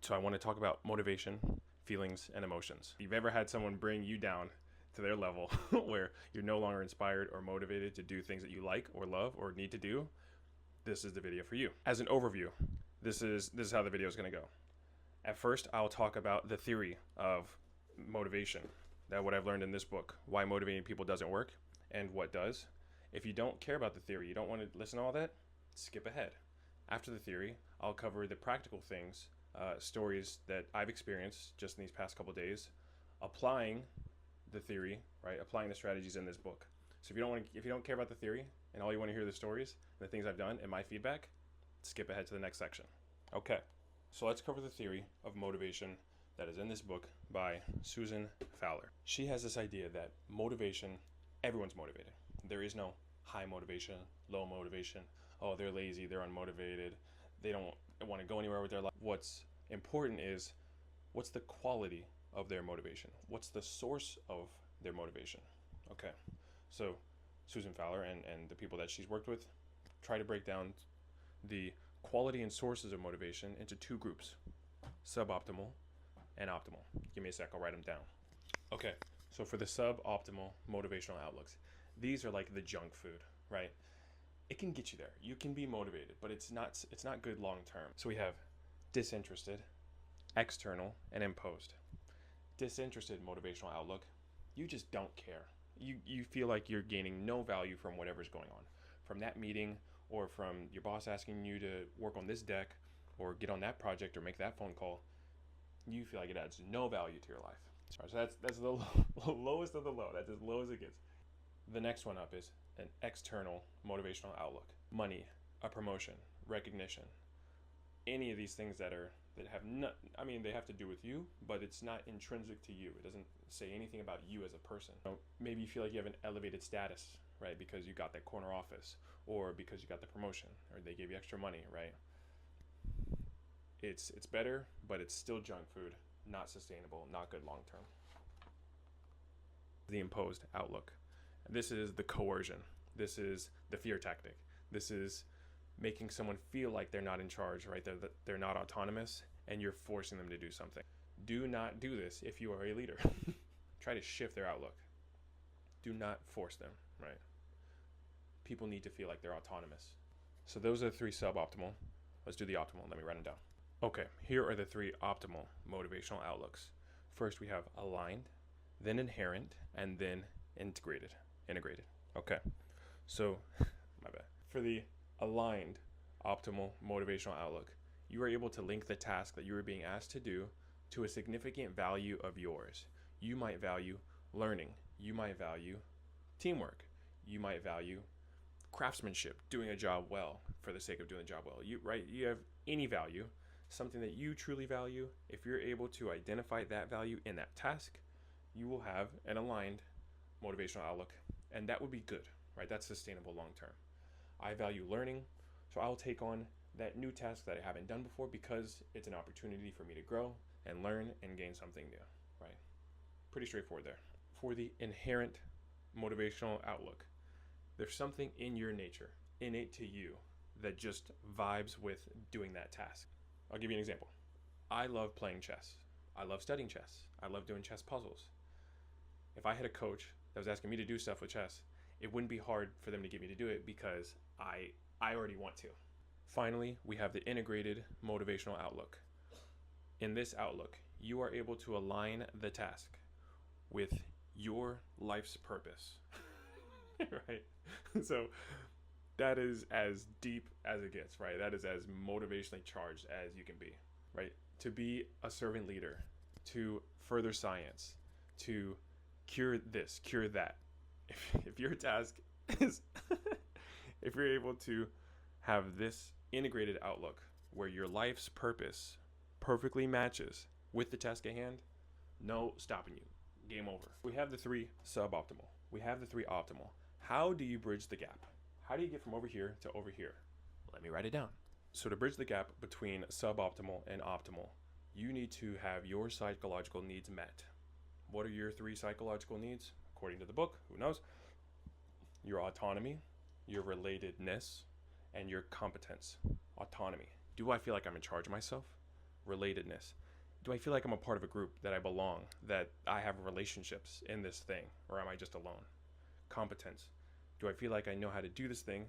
So I want to talk about motivation, feelings, and emotions. If you've ever had someone bring you down to their level where you're no longer inspired or motivated to do things that you like or love or need to do, this is the video for you. As an overview, this is how the video is going to go. At first, I'll talk about the theory of motivation, that what I've learned in this book, why motivating people doesn't work and what does. If you don't care about the theory, you don't want to listen to all that, skip ahead. After the theory, I'll cover the practical things, stories that I've experienced just in these past couple days, applying the theory, right? Applying the strategies in this book. So if you don't care about the theory and all you want to hear are the stories and the things I've done and my feedback, skip ahead to the next section. Okay, so let's cover the theory of motivation that is in this book by Susan Fowler. She has this idea that motivation, everyone's motivated. There is no high motivation, low motivation. Oh, they're lazy, they're unmotivated, they don't want to go anywhere with their life. What's important is what's the quality of their motivation? What's the source of their motivation? Okay, so Susan Fowler and the people that she's worked with try to break down the quality and sources of motivation into two groups, suboptimal and optimal. Give me a sec, I'll write them down. Okay, so for the suboptimal motivational outlooks, these are like the junk food, right? It can get you there. You can be motivated, but it's not good long term. So we have disinterested, external, and imposed. Disinterested motivational outlook, you just don't care. You feel like you're gaining no value from whatever's going on, from that meeting or from your boss asking you to work on this deck or get on that project or make that phone call. You feel like it adds no value to your life. So that's the lowest of the low. That's as low as it gets. The next one up is an external motivational outlook. Money, a promotion, recognition, any of these things that have not, they have to do with you, but it's not intrinsic to you. It doesn't say anything about you as a person. So maybe you feel like you have an elevated status, right? Because you got that corner office, or because you got the promotion, or they gave you extra money, right? It's better, but it's still junk food, not sustainable, not good long term. The imposed outlook. This is the coercion. This is the fear tactic. This is making someone feel like they're not in charge, right? They're not autonomous, and you're forcing them to do something. Do not do this if you are a leader. Try to shift their outlook. Do not force them, right? People need to feel like they're autonomous. So those are the three suboptimal. Let's do the optimal. Let me write them down. Okay, here are the three optimal motivational outlooks. First, we have aligned, then inherent, and then integrated. Okay, so my bad. For the aligned optimal motivational outlook, you are able to link the task that you are being asked to do to a significant value of yours. You might value learning. You might value teamwork. You might value craftsmanship, doing a job well for the sake of doing the job well. You have any value, something that you truly value. If you're able to identify that value in that task, you will have an aligned motivational outlook, and that would be good, right? That's sustainable long term. I value learning, so I'll take on that new task that I haven't done before because it's an opportunity for me to grow and learn and gain something new, right? Pretty straightforward there. For the inherent motivational outlook, there's something in your nature, innate to you, that just vibes with doing that task. I'll give you an example. I love playing chess. I love studying chess. I love doing chess puzzles. If I had a coach that was asking me to do stuff with chess, it wouldn't be hard for them to get me to do it because I already want to. Finally, we have the integrated motivational outlook. In this outlook, you are able to align the task with your life's purpose, right? So that is as deep as it gets, right? That is as motivationally charged as you can be, right? To be a servant leader, to further science, to cure this, cure that. If your task is, if you're able to have this integrated outlook where your life's purpose perfectly matches with the task at hand, no stopping you. Game over. We have the three suboptimal. We have the three optimal. How do you bridge the gap? How do you get from over here to over here? Let me write it down. So to bridge the gap between suboptimal and optimal, you need to have your psychological needs met. What are your three psychological needs? According to the book, who knows? Your autonomy, your relatedness, and your competence. Autonomy. Do I feel like I'm in charge of myself? relatedness. Do I feel like I'm a part of a group, that I belong, that I have relationships in this thing, or am I just alone? Competence. Do I feel like I know how to do this thing,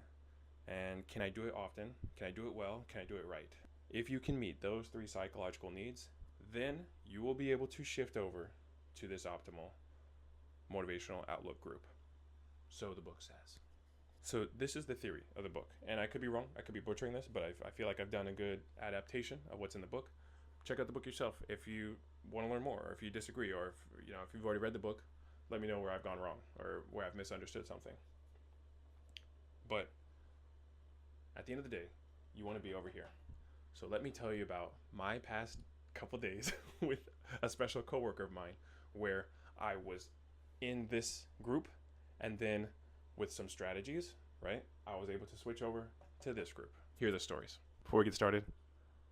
and can I do it often? Can I do it well? Can I do it right? If you can meet those 3 psychological needs, then you will be able to shift over to this optimal motivational outlook group. So the book says. So this is the theory of the book, and I could be wrong, I could be butchering this, but I feel like I've done a good adaptation of what's in the book. Check out the book yourself if you want to learn more, or if you disagree, or if you've already read the book, let me know where I've gone wrong or where I've misunderstood something. But at the end of the day, you want to be over here. So let me tell you about my past couple days with a special coworker of mine, where I was in this group, and then with some strategies, right, I was able to switch over to this group. Here are the stories. Before we get started,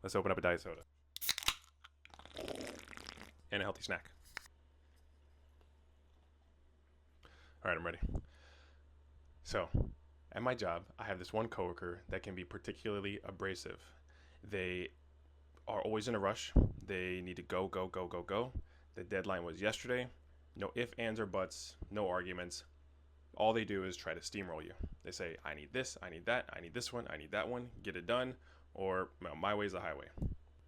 let's open up a diet soda and a healthy snack. All right, I'm ready. So, at my job, I have this one coworker that can be particularly abrasive. They are always in a rush. They need to go. The deadline was yesterday. No ifs, ands, or buts. No arguments. All they do is try to steamroll you. They say, I need this, I need that, I need this one, I need that one. Get it done, or well, my way is the highway.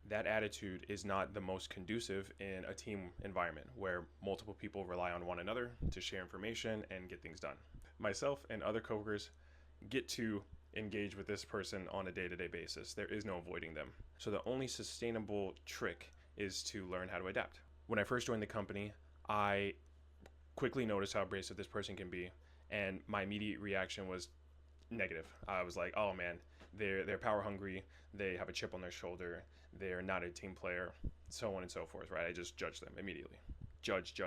That attitude is not the most conducive in a team environment where multiple people rely on one another to share information and get things done. Myself and other coworkers get to engage with this person on a day-to-day basis. There is no avoiding them. So the only sustainable trick is to learn how to adapt. When I first joined the company, I quickly noticed how abrasive this person can be, and my immediate reaction was negative. I was like, oh man, they're power hungry, they have a chip on their shoulder, they're not a team player, so on and so forth, right? I just judged them immediately. Judge,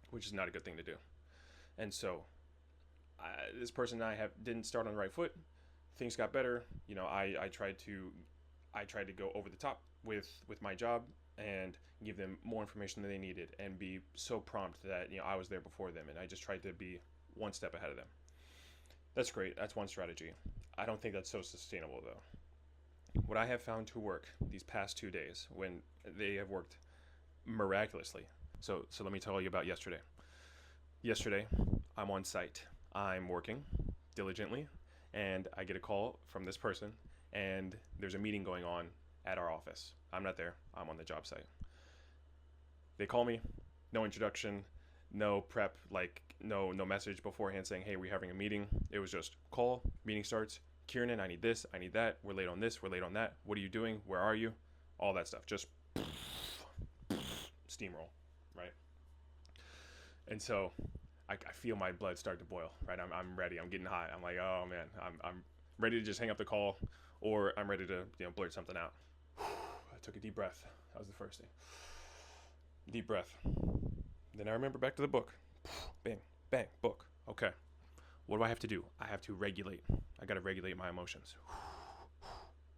which is not a good thing to do. And so this person and I didn't start on the right foot. Things got better. I tried to go over the top with my job and give them more information than they needed and be so prompt that I was there before them, and I just tried to be one step ahead of them. That's great. That's one strategy. I don't think that's so sustainable though. What I have found to work these past 2 days, when they have worked miraculously. So let me tell you about yesterday. Yesterday, I'm on site. I'm working diligently, and I get a call from this person, and there's a meeting going on at our office. I'm not there. I'm on the job site. They call me, no introduction, no prep, no message beforehand saying, hey, we're having a meeting. It was just call, meeting starts. Kieran, I need this, I need that. We're late on this, we're late on that. What are you doing? Where are you? All that stuff. Just steamroll, right? And so I feel my blood start to boil, right? I'm ready. I'm getting hot. I'm like, oh man, I'm ready to just hang up the call, or I'm ready to blurt something out. I took a deep breath. That was the first thing. Deep breath. Then I remember back to the book. Bang, bang, book. Okay. What do I have to do? I have to regulate. I got to regulate my emotions.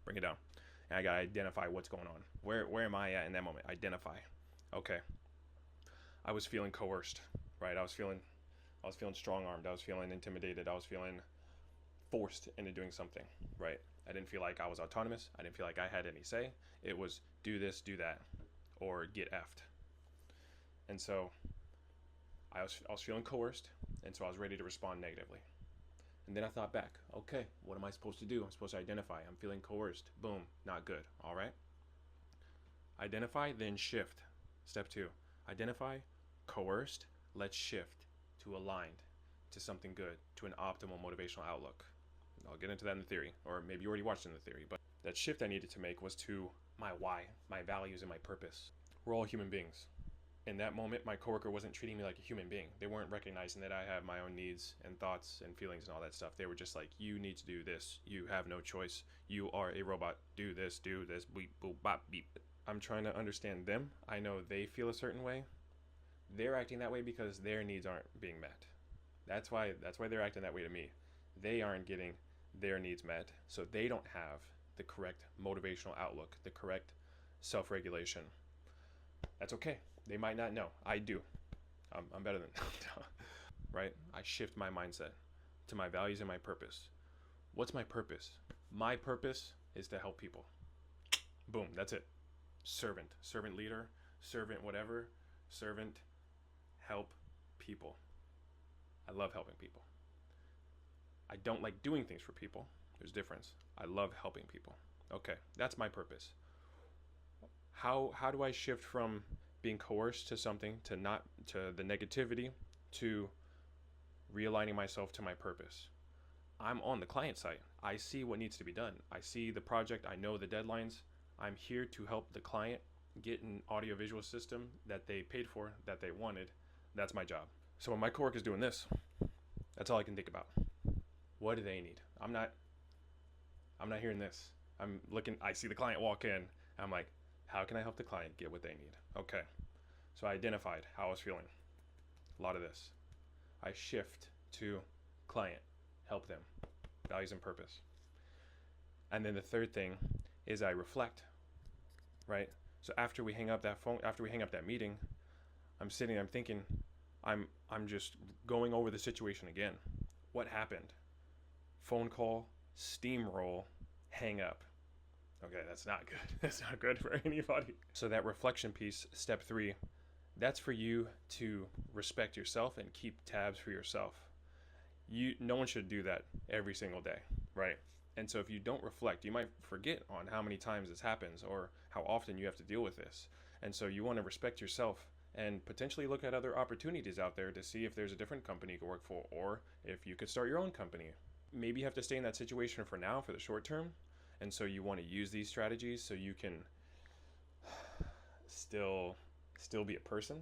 Bring it down. And I got to identify what's going on. Where am I at in that moment? Identify. Okay. I was feeling coerced, right? I was feeling strong-armed. I was feeling intimidated. I was feeling forced into doing something, right? I didn't feel like I was autonomous. I didn't feel like I had any say. It was do this, do that, or get effed. And so I was feeling coerced, and so I was ready to respond negatively. And then I thought back, okay, what am I supposed to do? I'm supposed to identify. I'm feeling coerced. Boom, not good. All right. Identify, then shift. Step 2. Identify, coerced, let's shift to aligned, to something good, to an optimal motivational outlook. I'll get into that in the theory, or maybe you already watched it in the theory, but that shift I needed to make was to my why, my values, and my purpose. We're all human beings. In that moment, my coworker wasn't treating me like a human being. They weren't recognizing that I have my own needs and thoughts and feelings and all that stuff. They were just like, you need to do this. You have no choice. You are a robot. Do this, beep, boop, bop, beep. I'm trying to understand them. I know they feel a certain way. They're acting that way because their needs aren't being met. That's why they're acting that way to me. They aren't getting their needs met, so they don't have the correct motivational outlook, the correct self-regulation. That's okay. They might not know. I do. I'm better than them. Right? I shift my mindset to my values and my purpose. What's my purpose? My purpose is to help people. Boom, that's it. servant leader, servant whatever, servant, help people. I love helping people. I don't like doing things for people. There's a difference. I love helping people. Okay, that's my purpose. How do I shift from being coerced to something to the negativity to realigning myself to my purpose? I'm on the client side. I see what needs to be done. I see the project. I know the deadlines. I'm here to help the client get an audiovisual system that they paid for, that they wanted. That's my job. So when my coworker is doing this, that's all I can think about. What do they need? I'm not hearing this. I'm looking, I see the client walk in. I'm like, how can I help the client get what they need? Okay. So I identified how I was feeling. A lot of this. I shift to client, help them, values and purpose. And then the third thing is I reflect, right? So after we hang up that phone, after we hang up that meeting, I'm sitting, I'm thinking, I'm just going over the situation again. What happened? Phone call, steamroll, hang up. Okay, that's not good. That's not good for anybody. So that reflection piece, step 3, that's for you to respect yourself and keep tabs for yourself. No one should do that every single day, right? And so if you don't reflect, you might forget on how many times this happens or how often you have to deal with this. And so you want to respect yourself and potentially look at other opportunities out there to see if there's a different company you could work for, or if you could start your own company. Maybe you have to stay in that situation for now, for the short term. And so you want to use these strategies so you can still be a person.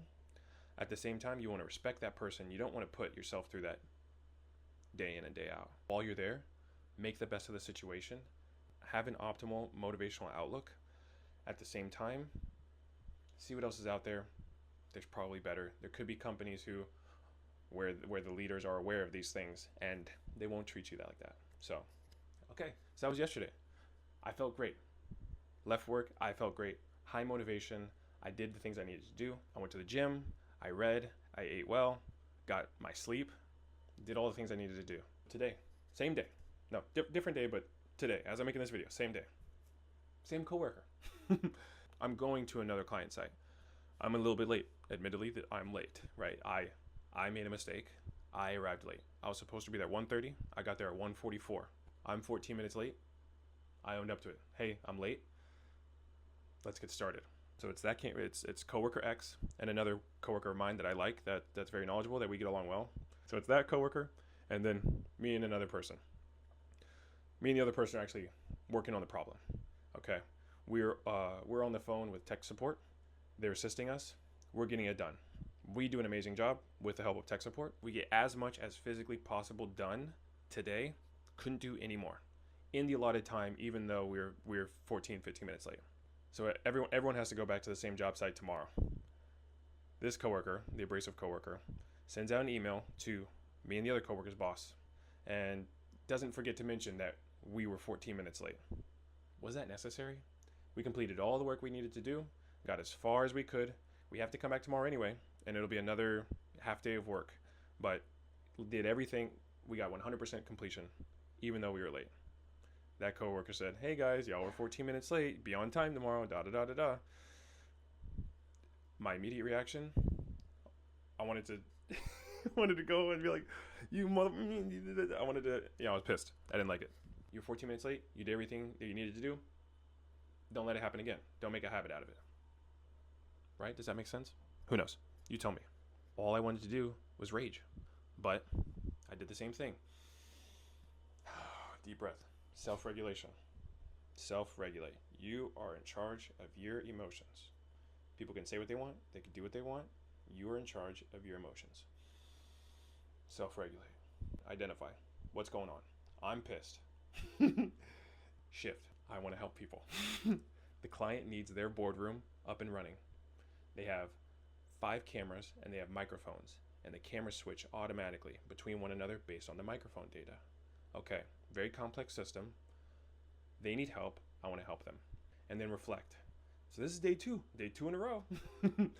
At the same time, you want to respect that person. You don't want to put yourself through that day in and day out. While you're there, make the best of the situation. Have an optimal motivational outlook. At the same time, see what else is out there. There's probably better. There could be companies where the leaders are aware of these things and they won't treat you like that. So that was yesterday. I felt great. Left work, I felt great. High motivation. I did the things I needed to do. I went to the gym. I read. I ate well. Got my sleep. Did all the things I needed to do. Today, same day. No, different day, but today, as I'm making this video, same day. Same coworker. I'm going to another client site. I'm a little bit late. Admittedly, that I'm late, right? I made a mistake. I arrived late. I was supposed to be there at 1:30. I got there at 1:44. I'm 14 minutes late. I owned up to it. Hey, I'm late. Let's get started. So it's coworker X and another coworker of mine that I like, that's very knowledgeable, that we get along well. So it's that coworker and then me and another person. Me and the other person are actually working on the problem. Okay. We're on the phone with tech support. They're assisting us. We're getting it done. We do an amazing job with the help of tech support. We get as much as physically possible done today. Couldn't do any more in the allotted time, even though we're 15 minutes late. So everyone has to go back to the same job site tomorrow. This coworker, the abrasive coworker, sends out an email to me and the other coworker's boss and doesn't forget to mention that we were 14 minutes late. Was that necessary? We completed all the work we needed to do, got as far as we could. We have to come back tomorrow anyway, and it'll be another half day of work. But did everything. We got 100% completion, even though we were late. That coworker said, hey guys, y'all were 14 minutes late. Be on time tomorrow, da-da-da-da-da. My immediate reaction, I wanted to go and be like, you mother... I was pissed. I didn't like it. You're 14 minutes late. You did everything that you needed to do. Don't let it happen again. Don't make a habit out of it. Right? Does that make sense? Who knows? You tell me. All I wanted to do was rage. But I did the same thing. Deep breath. Self-regulation. Self-regulate. You are in charge of your emotions. People can say what they want. They can do what they want. You are in charge of your emotions. Self-regulate. Identify. What's going on? I'm pissed. Shift. I want to help people. The client needs their boardroom up and running. They have 5 cameras and they have microphones, and the cameras switch automatically between one another based on the microphone data. Okay, very complex system. They need help. I want to help them. And then reflect. So this is day 2 in a row. It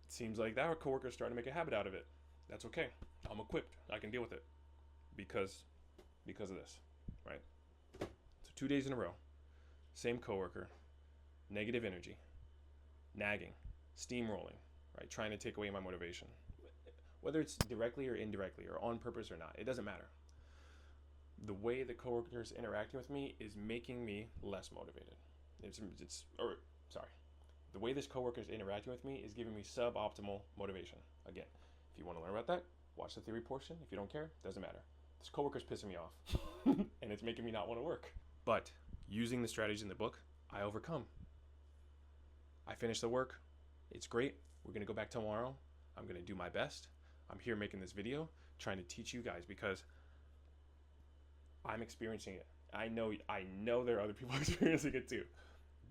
seems like that coworker's starting to make a habit out of it. That's okay. I'm equipped. I can deal with it because of this, right? So 2 days in a row, same coworker, negative energy, nagging, steamrolling, right? Trying to take away my motivation. Whether it's directly or indirectly or on purpose or not, it doesn't matter. The way the coworker is interacting with me is making me less motivated. The way this coworker is interacting with me is giving me suboptimal motivation. Again, if you want to learn about that, watch the theory portion. If you don't care, doesn't matter. This coworker's pissing me off, and it's making me not want to work. But using the strategies in the book, I overcome. I finish the work. It's great. We're going to go back tomorrow. I'm going to do my best. I'm here making this video, trying to teach you guys because I'm experiencing it. I know there are other people experiencing it too.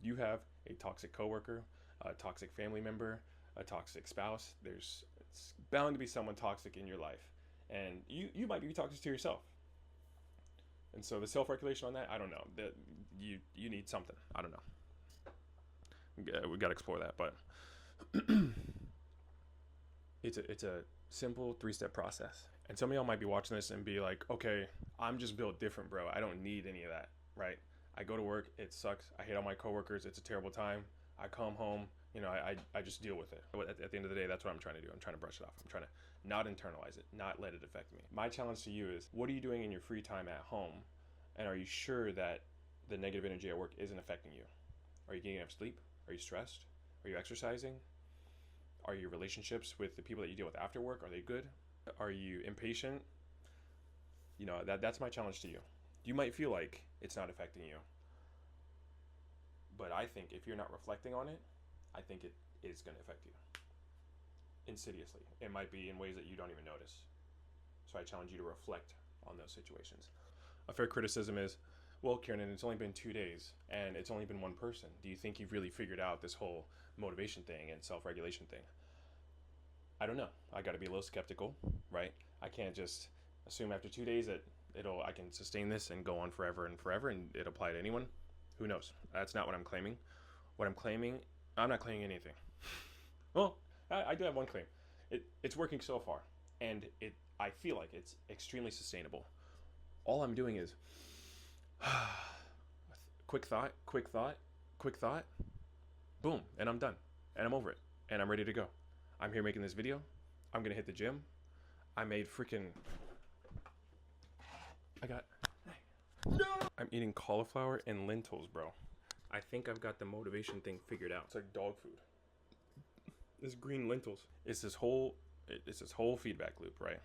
You have a toxic coworker, a toxic family member, a toxic spouse. It's bound to be someone toxic in your life. And you might be toxic to yourself. And so the self-regulation on that, I don't know. That you need something. I don't know. We got to explore that, but it's a simple 3-step process. And some of y'all might be watching this and be like, okay, I'm just built different, bro. I don't need any of that, right? I go to work, it sucks. I hate all my coworkers. It's a terrible time. I come home, I just deal with it. At the end of the day, that's what I'm trying to do. I'm trying to brush it off. I'm trying to not internalize it, not let it affect me. My challenge to you is, what are you doing in your free time at home? And are you sure that the negative energy at work isn't affecting you? Are you getting enough sleep? Are you stressed? Are you exercising? Are your relationships with the people that you deal with after work, are they good? Are you impatient? That's my challenge to you. You might feel like it's not affecting you, but I think if you're not reflecting on it, I think it is going to affect you insidiously. It might be in ways that you don't even notice. So I challenge you to reflect on those situations. A fair criticism is, well, Kieran, it's only been 2 days and it's only been one person. Do you think you've really figured out this whole motivation thing and self-regulation thing? I don't know. I got to be a little skeptical, right? I can't just assume after 2 days that I can sustain this and go on forever and it apply to anyone. Who knows? That's not what I'm claiming. I'm not claiming anything. Well, I do have one claim. It's working so far, and I feel like it's extremely sustainable. All I'm doing is quick thought, boom, and I'm done, and I'm over it, and I'm ready to go. I'm here making this video. I'm gonna hit the gym. I'm eating cauliflower and lentils, bro. I think I've got the motivation thing figured out. It's like dog food. This green lentils. It's this whole feedback loop, right?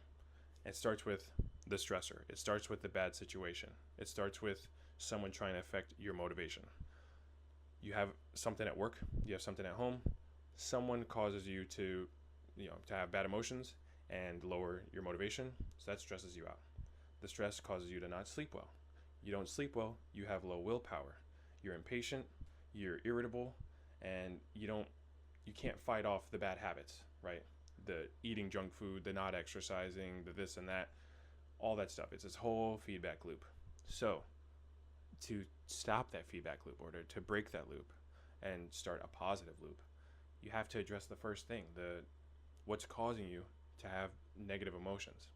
It starts with the stressor. It starts with the bad situation. It starts with someone trying to affect your motivation. You have something at work. You have something at home. Someone causes you to have bad emotions and lower your motivation. So that stresses you out. The stress causes you to not sleep well. You don't sleep well, you have low willpower. You're impatient, you're irritable, and you can't fight off the bad habits, right? The eating junk food, the not exercising, the this and that, all that stuff. It's this whole feedback loop. So to stop that feedback loop, or to break that loop and start a positive loop, you have to address the first thing, what's causing you to have negative emotions.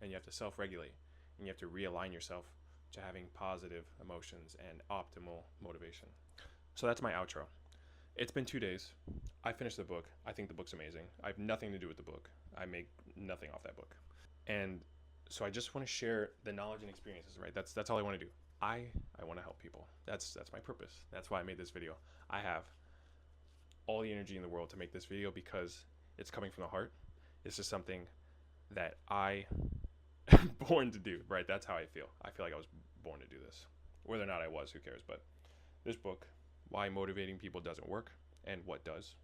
And you have to self-regulate, and you have to realign yourself to having positive emotions and optimal motivation. So that's my outro. It's been 2 days. I finished the book. I think the book's amazing. I have nothing to do with the book. I make nothing off that book. And so I just want to share the knowledge and experiences, right? That's all I want to do. I want to help people. That's my purpose. That's why I made this video. I have all the energy in the world to make this video because it's coming from the heart. It's just something that I am born to do, right? That's how I feel. I feel like I was born to do this. Whether or not I was, who cares? But this book, Why Motivating People Doesn't Work and What Does.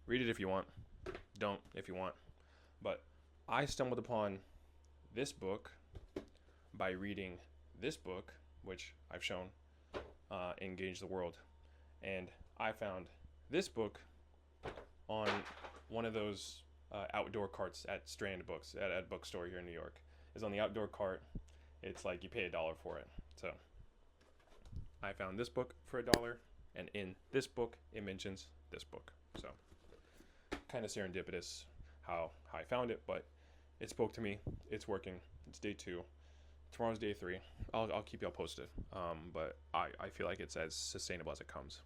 Read it if you want. Don't if you want. But I stumbled upon this book by reading this book, which I've shown, Engage the World. And I found this book on one of those outdoor carts at Strand Books, at a bookstore here in New York. It's on the outdoor cart. It's like you pay $1 for it. So I found this book for $1, and in this book, it mentions this book. So kind of serendipitous how I found it, but it spoke to me. It's working. It's day 2. Tomorrow's day 3. I'll keep y'all posted. But I feel like it's as sustainable as it comes.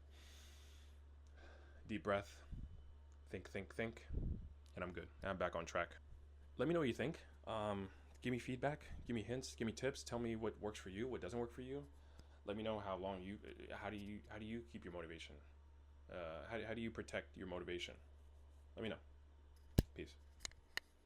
Deep breath. Think. And I'm good. I'm back on track. Let me know what you think. Give me feedback. Give me hints. Give me tips. Tell me what works for you. What doesn't work for you. Let me know how do you keep your motivation? How do you protect your motivation? Let me know. Peace.